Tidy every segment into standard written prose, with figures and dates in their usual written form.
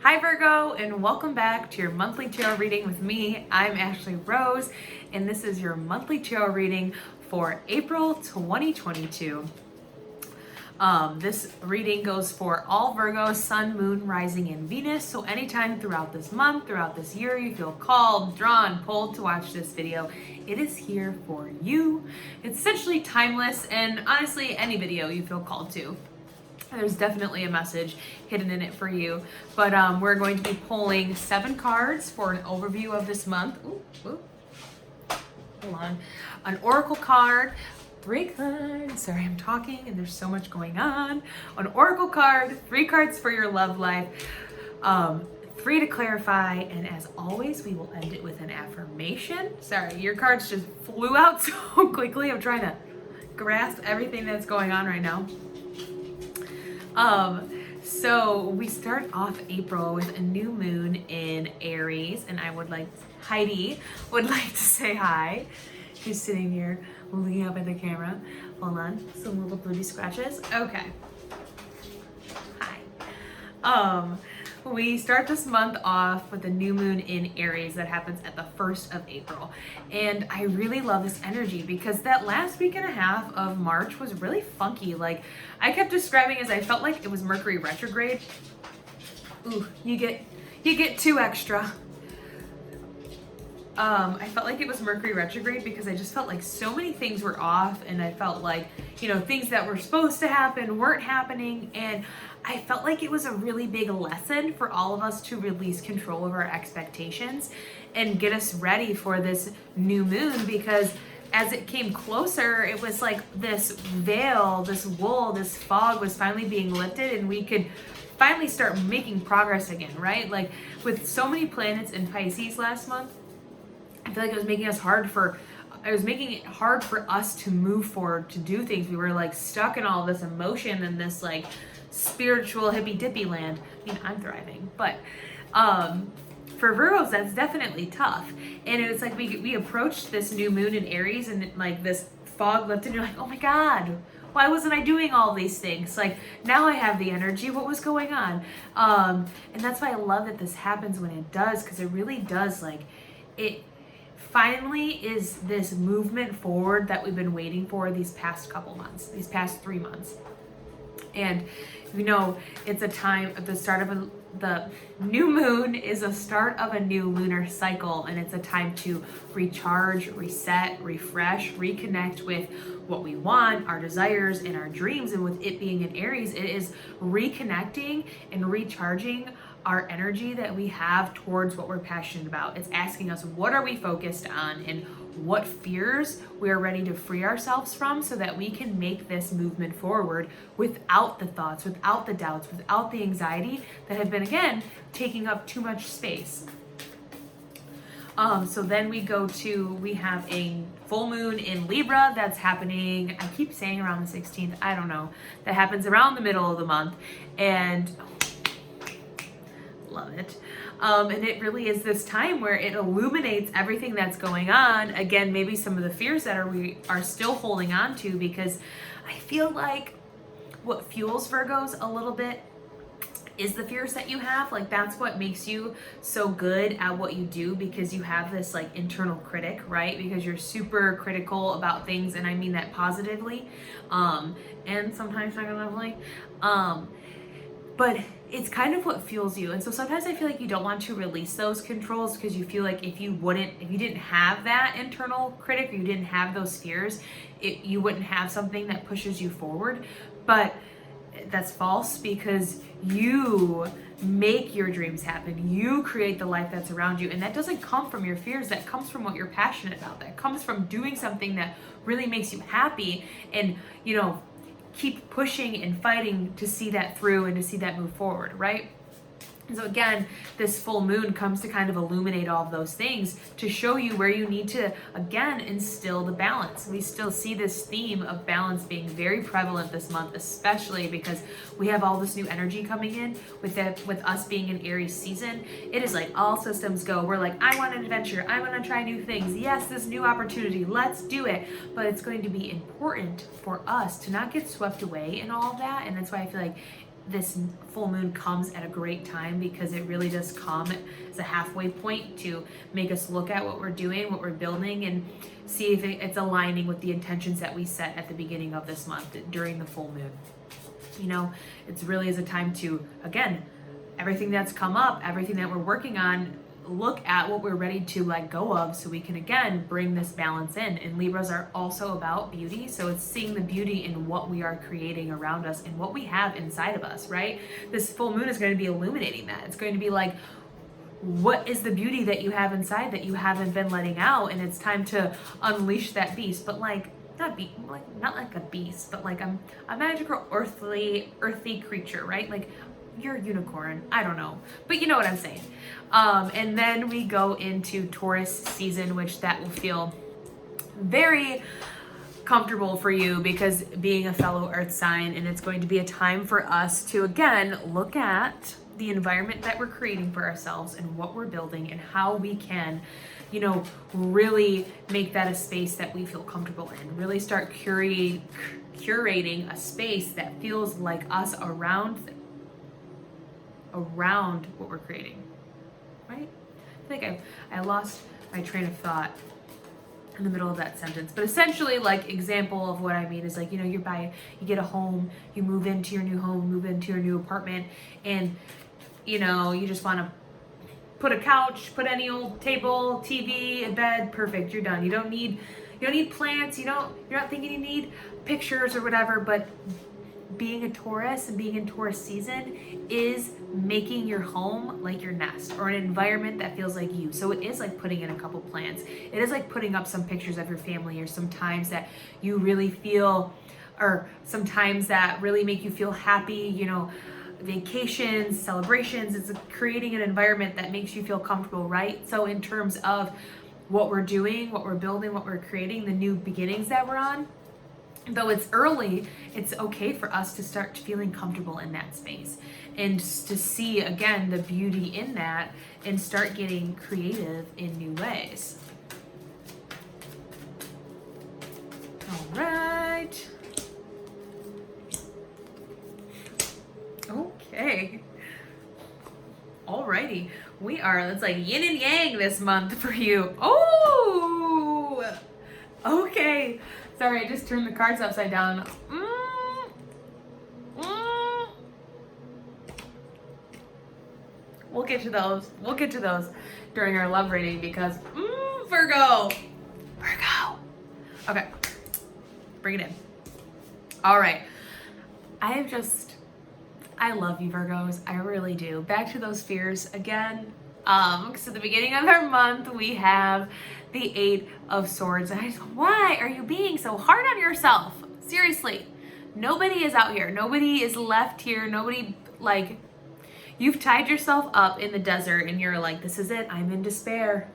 Hi Virgo, and welcome back to your monthly tarot reading with me. I'm Ashley Rose, and this is your monthly tarot reading for April 2022. This reading goes for all Virgos, Sun, Moon, Rising, and Venus. So anytime throughout this month, throughout this year, you feel called, drawn, pulled to watch this video, it is here for you. It's essentially timeless, and honestly, any video you feel called to. There's definitely a message hidden in it for you. But we're going to be pulling 7 cards for an overview of this month. Hold on. An oracle card, 3 cards. Sorry, I'm talking and there's so much going on. An oracle card, 3 cards for your love life, 3 to clarify, and as always, we will end it with an affirmation. Sorry, your cards just flew out so quickly. I'm trying to grasp everything that's going on right now. So we start off April with a new moon in Aries, and Heidi would like to say hi. She's sitting here looking up at the camera. Hold on, some little booty scratches. Okay. Hi. We start this month off with a new moon in Aries that happens at the 1st of April. And I really love this energy because that last week and a half of March was really funky. Like, I kept describing as I felt like it was Mercury retrograde. Ooh, you get 2 extra. I felt like it was Mercury retrograde because I just felt like so many things were off, and I felt like, things that were supposed to happen weren't happening, and I felt like it was a really big lesson for all of us to release control of our expectations and get us ready for this new moon, because as it came closer, it was like this veil, this wool, this fog was finally being lifted, and we could finally start making progress again, right? Like, with so many planets in Pisces last month, I feel like it was making it hard for us to move forward, to do things. We were like stuck in all this emotion and this like spiritual hippy dippy land. I mean, I'm thriving, but for Virgos, that's definitely tough. And it's like we approached this new moon in Aries, and like this fog lifted, and you're like, oh my God, why wasn't I doing all these things? Like, now I have the energy. What was going on? And that's why I love that this happens when it does, because it really does, like, it finally is this movement forward that we've been waiting for these past couple months, these past 3 months. And it's a time at the start of the new moon is a start of a new lunar cycle, and it's a time to recharge, reset, refresh, reconnect with what we want, our desires and our dreams. And with it being in Aries, it is reconnecting and recharging our energy that we have towards what we're passionate about. It's asking us, what are we focused on, and what fears we are ready to free ourselves from, so that we can make this movement forward without the thoughts, without the doubts, without the anxiety that have been, again, taking up too much space. So then we have a full moon in Libra that's happening, I keep saying around the 16th, I don't know, that happens around the middle of the month, and love it. And it really is this time where it illuminates everything that's going on. Again, maybe some of the fears that we are still holding on to, because I feel like what fuels Virgos a little bit is the fears that you have. Like, that's what makes you so good at what you do, because you have this like internal critic, right? Because you're super critical about things, and I mean that positively, and sometimes negatively. But it's kind of what fuels you. And so sometimes I feel like you don't want to release those controls, because you feel like if you didn't have that internal critic, or you didn't have those fears, you wouldn't have something that pushes you forward. But that's false, because you make your dreams happen. You create the life that's around you. And that doesn't come from your fears. That comes from what you're passionate about. That comes from doing something that really makes you happy, and, keep pushing and fighting to see that through and to see that move forward, right? And so again, this full moon comes to kind of illuminate all of those things, to show you where you need to, again, instill the balance. We still see this theme of balance being very prevalent this month, especially because we have all this new energy coming in with us being in Aries season. It is like all systems go. We're like, I want an adventure. I want to try new things. Yes, this new opportunity. Let's do it. But it's going to be important for us to not get swept away in all of that. And that's why I feel like this full moon comes at a great time because it really does come as a halfway point to make us look at what we're doing, what we're building, and see if it's aligning with the intentions that we set at the beginning of this month during the full moon. You know, it's really is a time to, again, everything that's come up, everything that we're working on, look at what we're ready to let go of so we can again bring this balance in. And Libras are also about beauty, so it's seeing the beauty in what we are creating around us and what we have inside of us, right? This full moon is going to be illuminating that. It's going to be like, what is the beauty that you have inside that you haven't been letting out? And it's time to unleash that beast, but like not like a beast, but like a magical earthy creature, right? Like you're a unicorn, I don't know, but you know what I'm saying. And then we go into Taurus season, which that will feel very comfortable for you because being a fellow earth sign, and it's going to be a time for us to again look at the environment that we're creating for ourselves and what we're building and how we can, you know, really make that a space that we feel comfortable in, really start curating a space that feels like us around what we're creating, right? I think I lost my train of thought in the middle of that sentence, but essentially, like, example of what I mean is like, you know, you get a home, you move into your new home, move into your new apartment, and you know, you just want to put a couch, put any old table, TV, a bed, perfect, you're done. You don't need plants, you're not thinking you need pictures or whatever, but being a Taurus and being in Taurus season is making your home like your nest or an environment that feels like you. So it is like putting in a couple plants. It is like putting up some pictures of your family or some times that you really feel, or sometimes that really make you feel happy, you know, vacations, celebrations. It's creating an environment that makes you feel comfortable, right? So in terms of what we're doing, what we're building, what we're creating, the new beginnings that we're on, though it's early, it's okay for us to start feeling comfortable in that space and to see again the beauty in that and start getting creative in new ways. All right. Okay. Alrighty. It's like yin and yang this month for you. Oh! Okay. Sorry, I just turned the cards upside down. We'll get to those. We'll get to those during our love reading because Virgo. Okay, bring it in. All right. I love you, Virgos. I really do. Back to those fears again. So the beginning of our month, we have the 8 of Swords. And why are you being so hard on yourself? Seriously, nobody is out here. Nobody is left here. Nobody, like, you've tied yourself up in the desert and you're like, this is it. I'm in despair.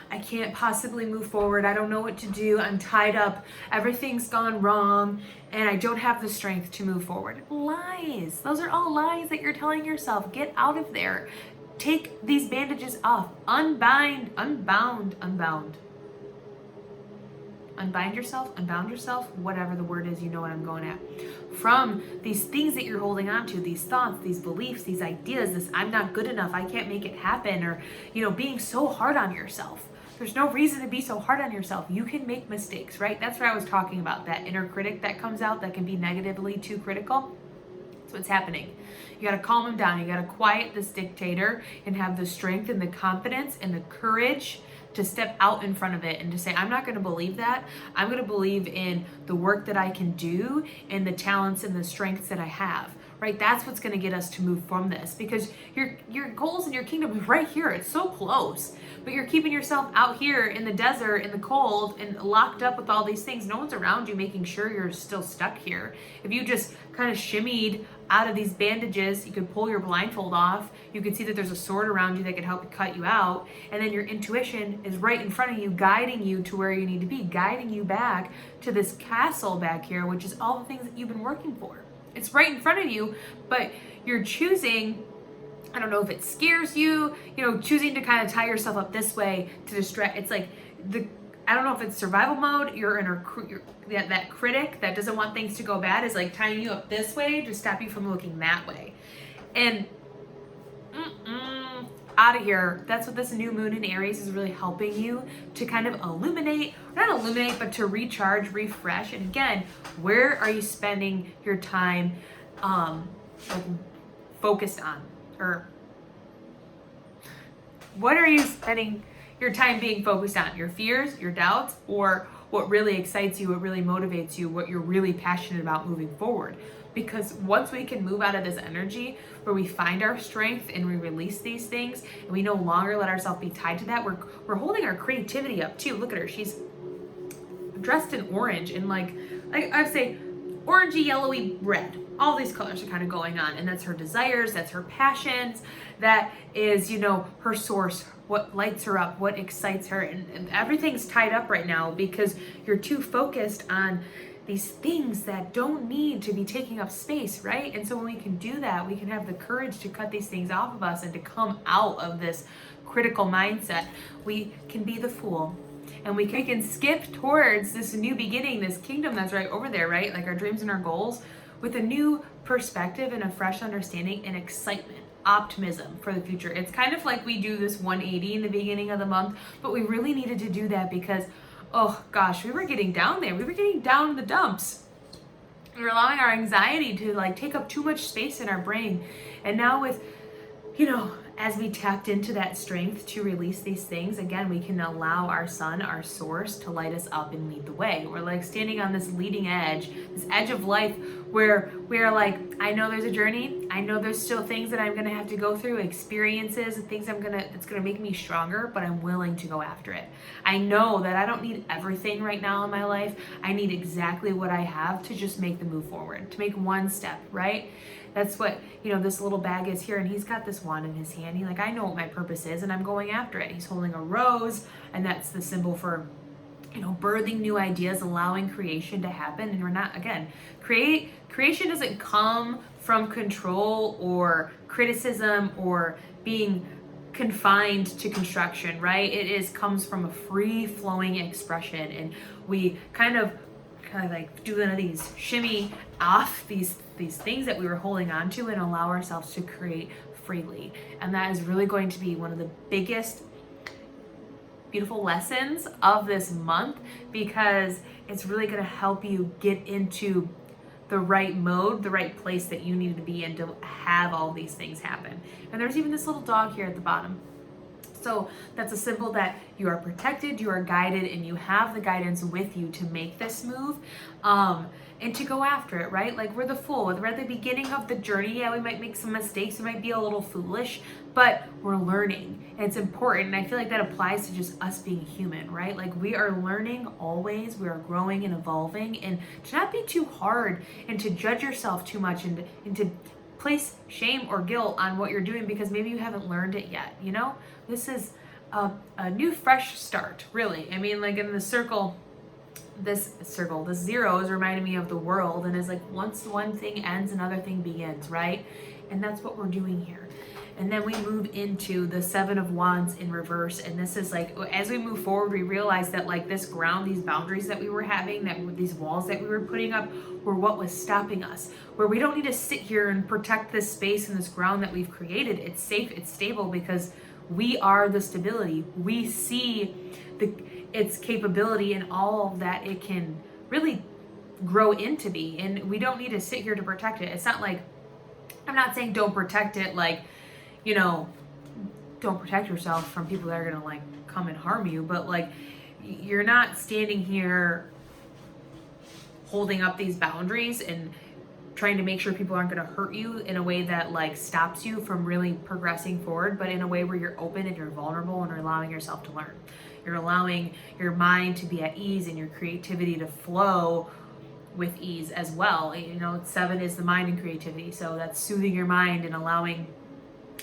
I can't possibly move forward. I don't know what to do. I'm tied up. Everything's gone wrong. And I don't have the strength to move forward. Lies. Those are all lies that you're telling yourself. Get out of there. Take these bandages off. Unbound yourself, whatever the word is, you know what I'm going at. From these things that you're holding on to, these thoughts, these beliefs, these ideas, this I'm not good enough, I can't make it happen, or, you know, being so hard on yourself. There's no reason to be so hard on yourself. You can make mistakes, right? That's what I was talking about, that inner critic that comes out that can be negatively too critical. That's what's happening. You got to calm him down. You got to quiet this dictator and have the strength and the confidence and the courage to step out in front of it and to say, I'm not going to believe that. I'm going to believe in the work that I can do and the talents and the strengths that I have, right? That's what's going to get us to move from this, because your goals and your kingdom is right here. It's so close, but you're keeping yourself out here in the desert, in the cold, and locked up with all these things. No one's around you making sure you're still stuck here. If you just kind of shimmied out of these bandages, you could pull your blindfold off. You could see that there's a sword around you that could help cut you out. And then your intuition is right in front of you, guiding you to where you need to be, guiding you back to this castle back here, which is all the things that you've been working for. It's right in front of you, but you're choosing, I don't know if it scares you, choosing to kind of tie yourself up this way to distract. It's like I don't know if it's survival mode, you're in that critic that doesn't want things to go bad is like tying you up this way to stop you from looking that way. And out of here. That's what this new moon in Aries is really helping you to kind of not illuminate, but to recharge, refresh. And again, where are you spending your time like focused on? Or what are you spending your time being focused on? Your fears, your doubts, or what really excites you, what really motivates you, what you're really passionate about moving forward? Because once we can move out of this energy where we find our strength and we release these things and we no longer let ourselves be tied to that, we're holding our creativity up too. Look at her. She's dressed in orange and like I would say orangey, yellowy, red. All these colors are kind of going on, and that's her desires, that's her passions, that is, her source, what lights her up, what excites her, and everything's tied up right now because you're too focused on these things that don't need to be taking up space, right? And so when we can do that, we can have the courage to cut these things off of us and to come out of this critical mindset. We can be the fool, and we can skip towards this new beginning, this kingdom that's right over there, right? Like our dreams and our goals with a new perspective and a fresh understanding and excitement, optimism for the future. It's kind of like we do this 180 in the beginning of the month, but we really needed to do that because oh gosh, we were getting down there. We were getting down in the dumps. We were allowing our anxiety to like take up too much space in our brain. And now with, as we tapped into that strength to release these things, again, we can allow our sun, our source, to light us up and lead the way. We're like standing on this leading edge, this edge of life where we're like, I know there's a journey. I know there's still things that I'm going to have to go through, experiences and things that's going to make me stronger, but I'm willing to go after it. I know that I don't need everything right now in my life. I need exactly what I have to just make the move forward, to make one step, right? That's what, this little bag is here, and he's got this wand in his hand. He's like, I know what my purpose is, and I'm going after it. He's holding a rose, and that's the symbol for, birthing new ideas, allowing creation to happen. And we're not, again, creation doesn't come from control or criticism or being confined to construction, right? It comes from a free-flowing expression, and we kind of like do one of these shimmy off these things that we were holding on to and allow ourselves to create freely. And that is really going to be one of the biggest beautiful lessons of this month, because it's really going to help you get into the right mode, the right place that you need to be in to have all these things happen. And there's even this little dog here at the bottom. So that's a symbol that you are protected, you are guided, and you have the guidance with you to make this move and to go after it, right? Like we're the fool. We're at the beginning of the journey. Yeah, we might make some mistakes. We might be a little foolish, but we're learning. And it's important. And I feel like that applies to just us being human, right? Like we are learning always. We are growing and evolving, and to not be too hard and to judge yourself too much and to place shame or guilt on what you're doing because maybe you haven't learned it yet. This is a new fresh start, really. I mean, like in the circle, this zero is reminding me of the world, and is like once one thing ends, another thing begins, right? And that's what we're doing here. And then we move into the 7 of Wands in reverse. And this is like, as we move forward, we realize that like this ground, these boundaries that we were having, these walls that we were putting up were what was stopping us. Where we don't need to sit here and protect this space and this ground that we've created. It's safe, it's stable, because we are the stability. We see its capability and all that it can really grow into be. And we don't need to sit here to protect it. It's not like, I'm not saying don't protect it, like, don't protect yourself from people that are gonna like come and harm you, but like you're not standing here holding up these boundaries and trying to make sure people aren't gonna hurt you in a way that like stops you from really progressing forward, but in a way where you're open and you're vulnerable and you're allowing yourself to learn. You're allowing your mind to be at ease and your creativity to flow with ease as well. 7 is the mind and creativity, so that's soothing your mind and allowing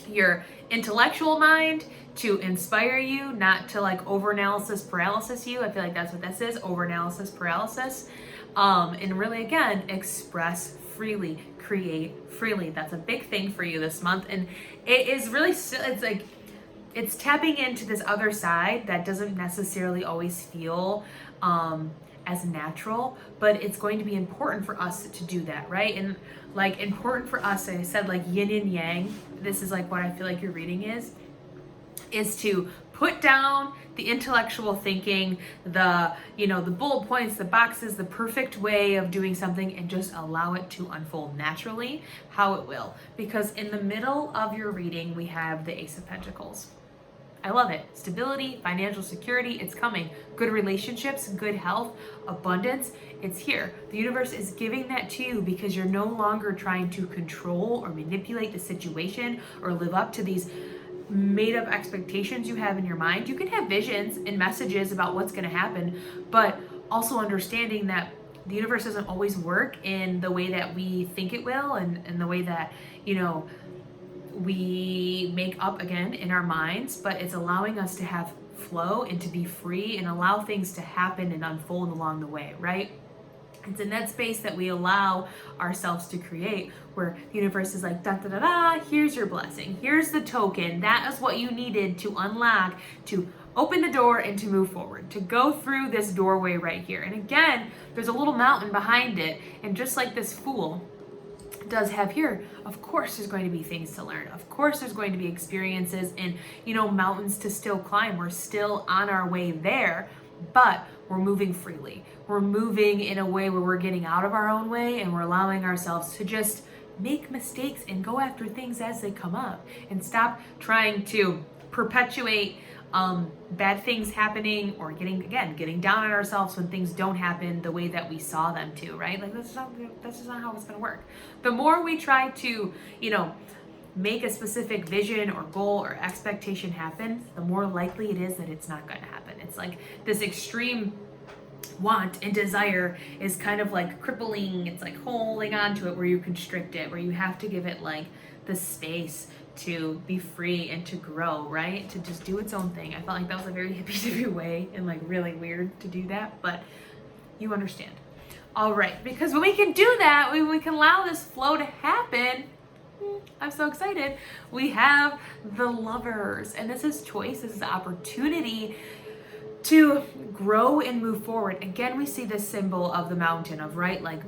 your intellectual mind to inspire you, not to like over-analysis paralysis you. I feel like that's what this is, over-analysis paralysis. And really, again, express freely, create freely. That's a big thing for you this month. And it is really, it's it's tapping into this other side that doesn't necessarily always feel as natural, but it's going to be important for us to do that, right? And like important for us, I said like yin and yang, this is like what I feel like your reading is to put down the intellectual thinking, the bullet points, the boxes, the perfect way of doing something, and just allow it to unfold naturally how it will. Because in the middle of your reading, we have the Ace of Pentacles. I love it. Stability, financial security, it's coming. Good relationships, good health, abundance, it's here. The universe is giving that to you because you're no longer trying to control or manipulate the situation or live up to these made up expectations you have in your mind. You can have visions and messages about what's going to happen, but also understanding that the universe doesn't always work in the way that we think it will, and the way that, we make up again in our minds, but it's allowing us to have flow and to be free and allow things to happen and unfold along the way, right? It's in that space that we allow ourselves to create, where the universe is like, da da da da, here's your blessing, here's the token, that is what you needed to unlock, to open the door and to move forward, to go through this doorway right here. And again, there's a little mountain behind it, and just like this Fool does have here, of course there's going to be things to learn, of course there's going to be experiences and mountains to still climb. We're still on our way there, but we're moving freely. We're moving in a way where we're getting out of our own way, and we're allowing ourselves to just make mistakes and go after things as they come up, and stop trying to perpetuate bad things happening, or getting down on ourselves when things don't happen the way that we saw them to, right? Like that's just not how it's going to work. The more we try to, make a specific vision or goal or expectation happen, the more likely it is that it's not going to happen. It's like this extreme want and desire is kind of like crippling. It's like holding on to it, where you constrict it, where you have to give it like the space to be free and to grow, right? To just do its own thing. I felt like that was a very hippie-dippy way, and like really weird to do that, but you understand. All right, because when we can do that, when we can allow this flow to happen, I'm so excited. We have the Lovers, and this is choice. This is opportunity to grow and move forward. Again, we see this symbol of the mountain of, right, like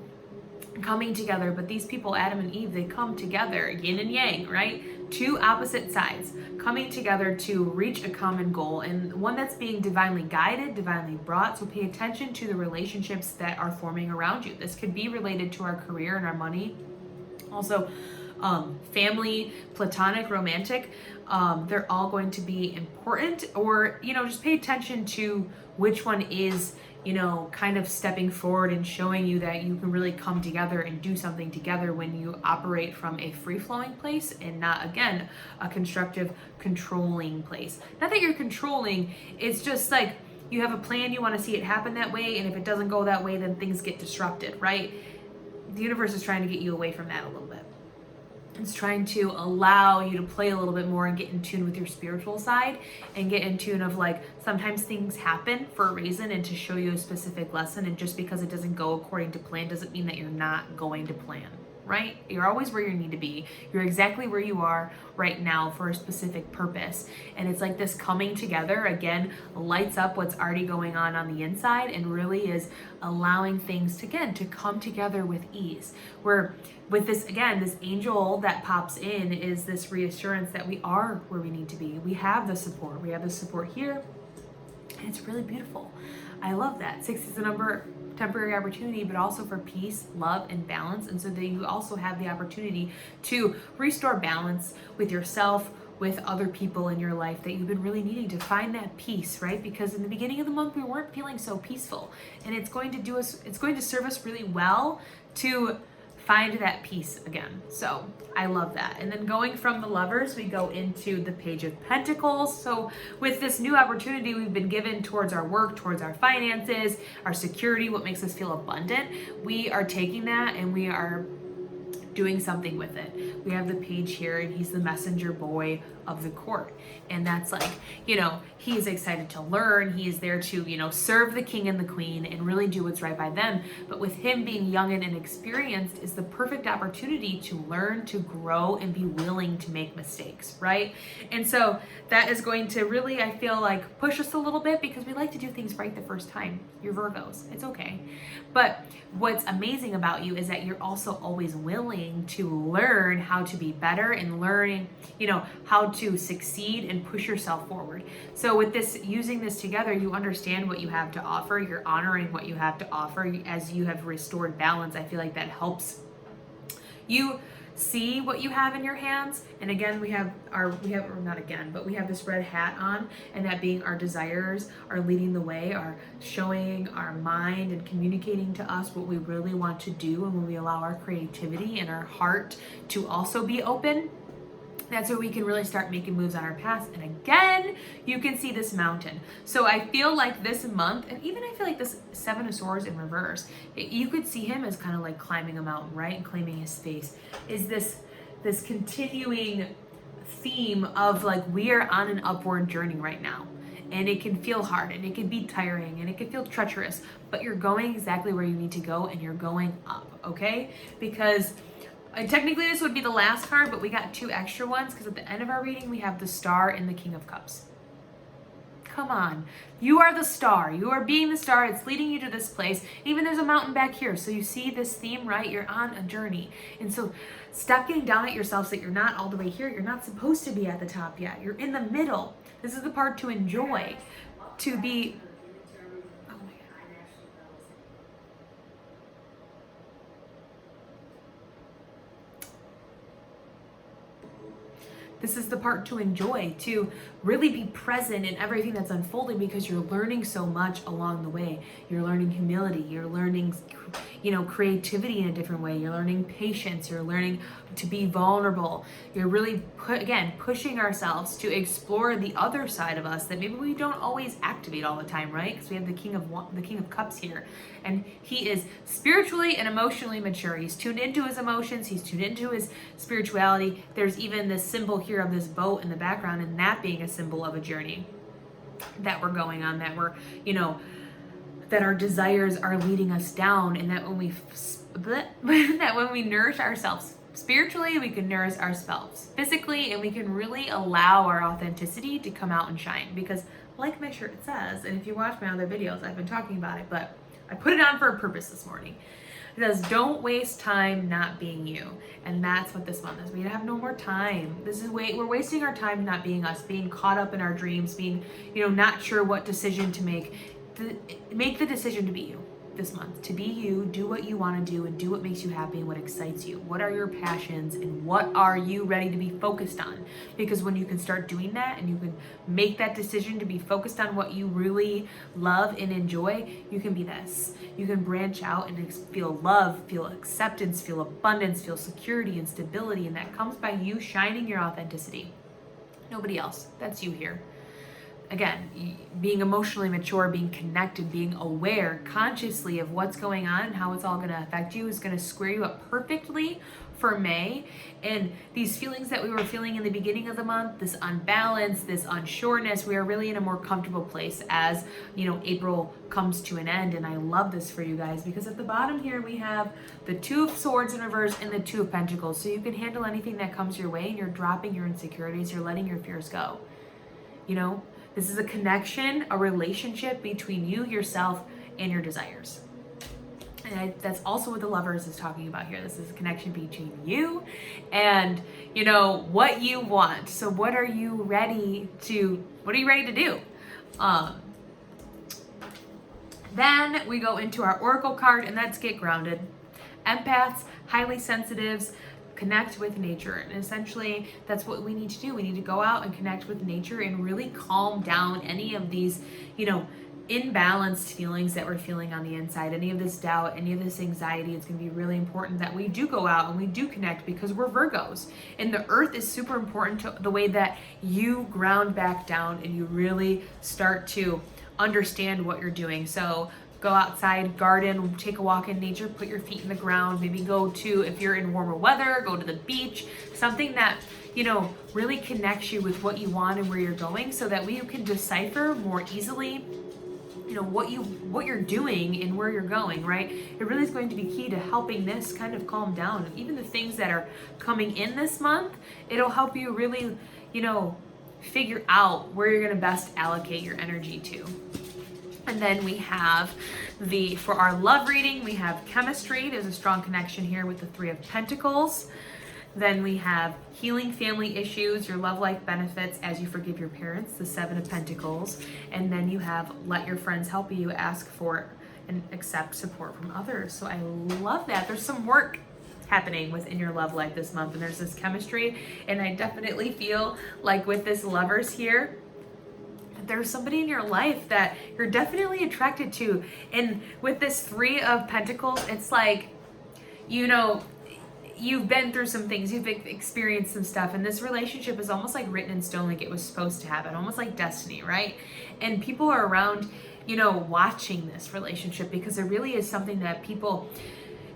coming together. But these people, Adam and Eve, they come together, yin and yang, right? Two opposite sides coming together to reach a common goal, and one that's being divinely guided, divinely brought. So pay attention to the relationships that are forming around you. This could be related to our career and our money. Also, family, platonic, romantic, they're all going to be important. Or, just pay attention to which one is, kind of stepping forward and showing you that you can really come together and do something together when you operate from a free-flowing place and not, again, a constructive, controlling place. Not that you're controlling, it's just like you have a plan, you want to see it happen that way, and if it doesn't go that way, then things get disrupted, right? The universe is trying to get you away from that a little bit. It's trying to allow you to play a little bit more and get in tune with your spiritual side, and get in tune of like, sometimes things happen for a reason and to show you a specific lesson. And just because it doesn't go according to plan doesn't mean that you're not going to plan, right? You're always where you need to be. You're exactly where you are right now for a specific purpose. And it's like this coming together, again, lights up what's already going on the inside, and really is allowing things to, again, to come together with ease. Where with this, again, this angel that pops in is this reassurance that we are where we need to be. We have the support. We have the support here, and it's really beautiful. I love that. 6 is the number, temporary opportunity, but also for peace, love, and balance. And so that you also have the opportunity to restore balance with yourself, with other people in your life that you've been really needing to find that peace, right? Because in the beginning of the month, we weren't feeling so peaceful, and it's going to serve us really well to find that peace again. So I love that. And then going from the Lovers, we go into the Page of Pentacles. So with this new opportunity we've been given towards our work, towards our finances, our security, what makes us feel abundant, we are taking that and we are doing something with it. We have the Page here, and he's the messenger boy of the court. And that's like, you know, he is excited to learn. He is there to, you know, serve the king and the queen and really do what's right by them. But with him being young and inexperienced is the perfect opportunity to learn, to grow, and be willing to make mistakes, right? And so that is going to really, I feel like, push us a little bit because we like to do things right the first time. You're Virgos. It's okay. But what's amazing about you is that you're also always willing to learn how to be better and learning, you know, how to succeed and push yourself forward. So with this, using this together, you understand what you have to offer. You're honoring what you have to offer as you have restored balance. I feel like that helps you see what you have in your hands. And again, we have this red hat on, and that being our desires are leading the way, are showing our mind and communicating to us what we really want to do. And when we allow our creativity and our heart to also be open, that's where we can really start making moves on our path. And again, you can see this mountain. So I feel like this month, and even I feel like this Seven of Swords in reverse, you could see him as kind of like climbing a mountain, right? And claiming his space. Is this continuing theme of like, we are on an upward journey right now. And it can feel hard, and it can be tiring, and it can feel treacherous, but you're going exactly where you need to go, and you're going up, okay? Because technically this would be the last card, but we got 2 extra ones because at the end of our reading we have the Star and the King of Cups. Come on, you are the star. You are being the star. It's leading you to this place. Even there's a mountain back here. So you see this theme, right? You're on a journey. And so stop getting down at yourself so that you're not all the way here. You're not supposed to be at the top yet. You're in the middle. This is the part to enjoy, to be. This is the part to enjoy, to really be present in everything that's unfolding, because you're learning so much along the way. You're learning humility, you're learning, you know, creativity in a different way. You're learning patience, you're learning to be vulnerable. You're really, pushing ourselves to explore the other side of us that maybe we don't always activate all the time, right? Because we have the King of Cups here. And he is spiritually and emotionally mature. He's tuned into his emotions. He's tuned into his spirituality. There's even this symbol here of this boat in the background, and that being a symbol of a journey that we're going on, that we're, you know, that our desires are leading us down, and that when we nourish ourselves spiritually, we can nourish ourselves physically, and we can really allow our authenticity to come out and shine. Because like my shirt says, and if you watch my other videos, I've been talking about it, but I put it on for a purpose this morning. It says, don't waste time not being you. And that's what this month is. We have no more time. We're wasting our time not being us, being caught up in our dreams, being, you know, not sure what decision to make. Make the decision to be you this month. To be you, do what you want to do, and do what makes you happy and what excites you. What are your passions, and what are you ready to be focused on? Because when you can start doing that, and you can make that decision to be focused on what you really love and enjoy, you can be this. You can branch out and feel love, feel acceptance, feel abundance, feel security and stability, and that comes by you shining your authenticity. Nobody else. That's you here. Again, being emotionally mature, being connected, being aware consciously of what's going on and how it's all going to affect you is going to square you up perfectly for May. And these feelings that we were feeling in the beginning of the month, this unbalance, this unsureness, we are really in a more comfortable place as, you know, April comes to an end. And I love this for you guys, because at the bottom here we have the 2 of Swords in reverse and the 2 of Pentacles. So you can handle anything that comes your way, and you're dropping your insecurities, you're letting your fears go. You know, this is a connection, a relationship between you, yourself, and your desires. And that's also what the Lovers is talking about here. This is a connection between you and, you know, what you want. So what are you ready to do? Then we go into our Oracle card, and that's Get Grounded. Empaths, highly sensitives, connect with nature. And essentially that's what we need to do. We need to go out and connect with nature and really calm down any of these, you know, imbalanced feelings that we're feeling on the inside, any of this doubt, any of this anxiety. It's going to be really important that we do go out and we do connect, because we're Virgos, and the earth is super important to the way that you ground back down and you really start to understand what you're doing. So go outside, garden, take a walk in nature, put your feet in the ground, maybe go to, if you're in warmer weather, go to the beach, something that, really connects you with what you want and where you're going, so that you can decipher more easily what you're doing and where you're going, right? It really is going to be key to helping this kind of calm down. And even the things that are coming in this month, it'll help you really, figure out where you're going to best allocate your energy to. And then we have for our love reading, we have chemistry. There's a strong connection here with the Three of Pentacles. Then we have healing family issues, your love life benefits as you forgive your parents, the Seven of Pentacles. And then you have let your friends help you, ask for and accept support from others. So I love that. There's some work happening within your love life this month, and there's this chemistry. And I definitely feel like with this Lovers here, there's somebody in your life that you're definitely attracted to. And with this Three of Pentacles, it's like, you've been through some things, you've experienced some stuff, and this relationship is almost like written in stone, like it was supposed to happen, almost like destiny, right? And people are around, watching this relationship, because it really is something that people,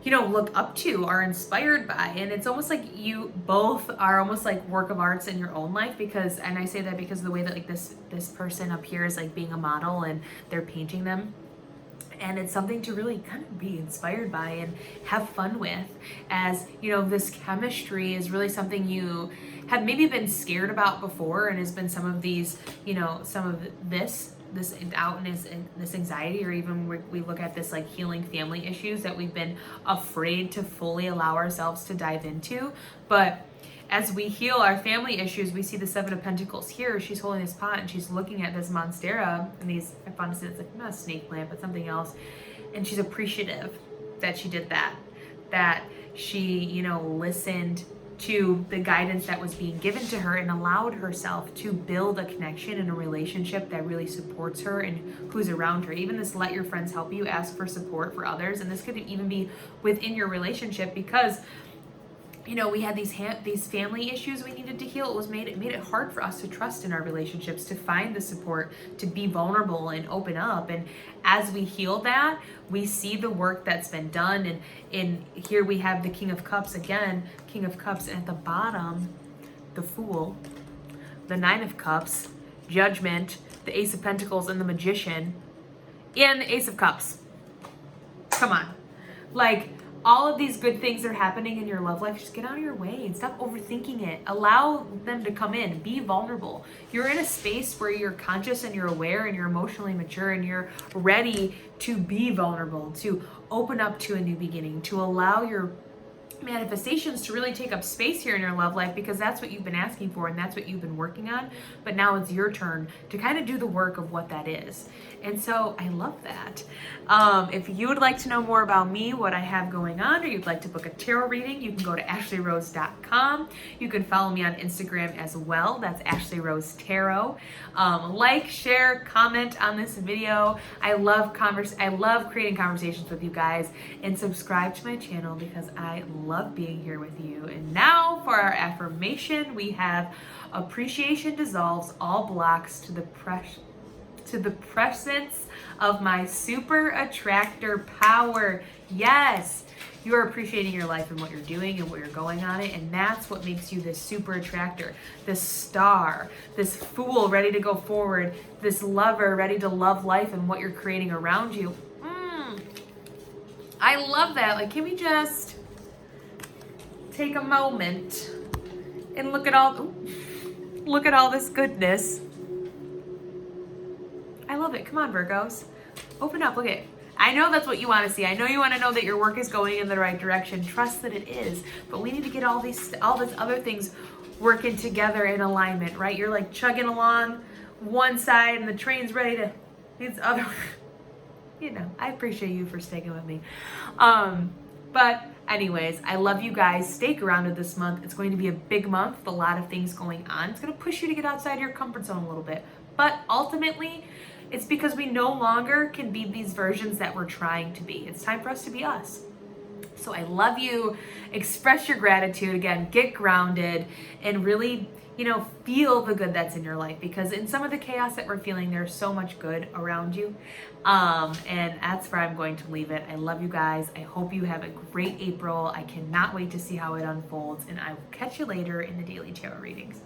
look up to, are inspired by. And it's almost like you both are almost like work of arts in your own life, and I say that because of the way that like this person up here is like being a model and they're painting them. And it's something to really kind of be inspired by and have fun with, as this chemistry is really something you have maybe been scared about before, and has been some of these, some of this outness and this anxiety, or even we look at this like healing family issues that we've been afraid to fully allow ourselves to dive into. But as we heal our family issues, we see the Seven of Pentacles here. She's holding this pot and she's looking at this monstera and I found to say it's like not a snake plant, but something else. And she's appreciative that she did that she, listened to the guidance that was being given to her and allowed herself to build a connection and a relationship that really supports her and who's around her. Even this let your friends help you, ask for support for others. And this could even be within your relationship, because we had these family issues we needed to heal. It made it hard for us to trust in our relationships, to find the support, to be vulnerable and open up. And as we heal that, we see the work that's been done. And here we have the King of Cups again, King of Cups, and at the bottom, the Fool, the Nine of Cups, Judgment, the Ace of Pentacles, and the Magician, and the Ace of Cups. Come on. Like, all of these good things are happening in your love life. Just get out of your way and stop overthinking it. Allow them to come in. Be vulnerable. You're in a space where you're conscious and you're aware and you're emotionally mature and you're ready to be vulnerable, to open up to a new beginning, to allow your manifestations to really take up space here in your love life, because that's what you've been asking for and that's what you've been working on. But now it's your turn to kind of do the work of what that is. And so I love that. If you would like to know more about me, what I have going on, or you'd like to book a tarot reading, you can go to ashley.rose.com. You can follow me on Instagram as well. That's Ashley Rose Tarot. Like, share, comment on this video. I love creating conversations with you guys, and subscribe to my channel because I love being here with you. And now for our affirmation, we have appreciation dissolves all blocks to the presence of my super attractor power. Yes, you are appreciating your life and what you're doing and what you're going on it, and that's what makes you this super attractor, this star, this fool ready to go forward, this lover ready to love life and what you're creating around you. I love that. Like, can we just take a moment and look at all this goodness? I love it. Come on, Virgos. Open up. Look at it. I know that's what you want to see. I know you want to know that your work is going in the right direction. Trust that it is. But we need to get all these other things working together in alignment, right? You're like chugging along one side and the train's ready to these other. I appreciate you for sticking with me. But anyways, I love you guys. Stay grounded this month. It's going to be a big month with a lot of things going on. It's going to push you to get outside your comfort zone a little bit. But ultimately, it's because we no longer can be these versions that we're trying to be. It's time for us to be us. So I love you. Express your gratitude. Again, get grounded and really, feel the good that's in your life, because in some of the chaos that we're feeling, there's so much good around you. And that's where I'm going to leave it. I love you guys. I hope you have a great April. I cannot wait to see how it unfolds, and I will catch you later in the daily tarot readings.